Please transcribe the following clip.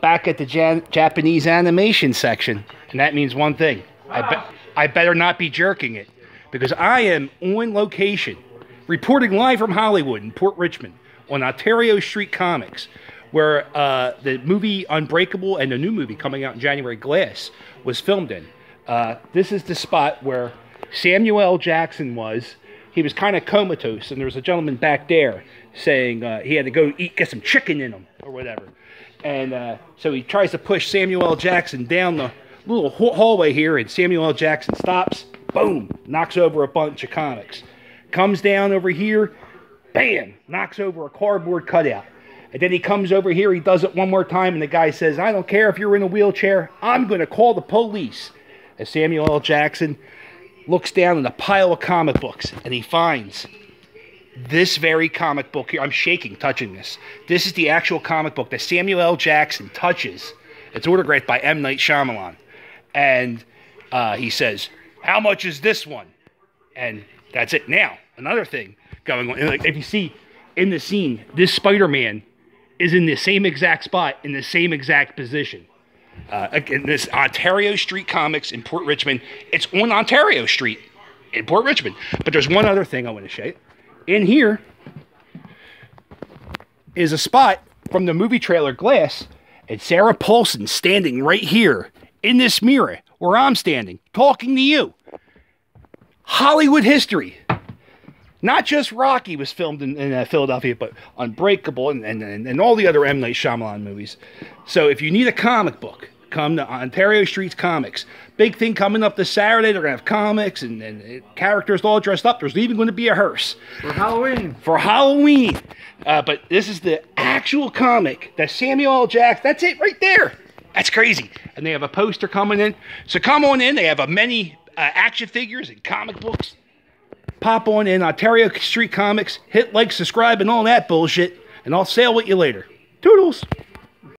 back at the Japanese animation section, and that means one thing. I better not be jerking it, because I am on location, reporting live from Hollywood in Port Richmond on Ontario Street Comics, where the movie Unbreakable and the new movie coming out in January, Glass, was filmed in. This is the spot where Samuel L. Jackson was. He was kind of comatose, and there was a gentleman back there saying he had to go get some chicken in him or whatever. And so he tries to push Samuel L. Jackson down the little hallway here, and Samuel L. Jackson stops, boom, knocks over a bunch of comics. Comes down over here, bam, knocks over a cardboard cutout. And then he comes over here, he does it one more time, and the guy says, I don't care if you're in a wheelchair, I'm going to call the police. As Samuel L. Jackson looks down in a pile of comic books, and he finds this very comic book here. I'm shaking touching this. This is the actual comic book that Samuel L. Jackson touches. It's autographed by M. Night Shyamalan. And he says, how much is this one? And that's it. Now, another thing going on. Like, if you see in the scene, this Spider-Man is in the same exact spot, in the same exact position. Again, this Ontario Street Comics in Port Richmond. It's on Ontario Street in Port Richmond. But there's one other thing I want to show you. In here is a spot from the movie trailer Glass, and Sarah Paulson standing right here in this mirror where I'm standing, talking to you. Hollywood history. Not just Rocky was filmed in Philadelphia, but Unbreakable and all the other M. Night Shyamalan movies. So if you need a comic book, come to Ontario Street's Comics. Big thing coming up this Saturday. They're going to have comics and characters all dressed up. There's even going to be a hearse. For Halloween. For Halloween. But this is the actual comic that Samuel L. Jackson, that's it right there. That's crazy. And they have a poster coming in. So come on in. They have many action figures and comic books. Pop on in Ontario Street Comics. Hit like, subscribe, and all that bullshit. And I'll sail with you later. Toodles.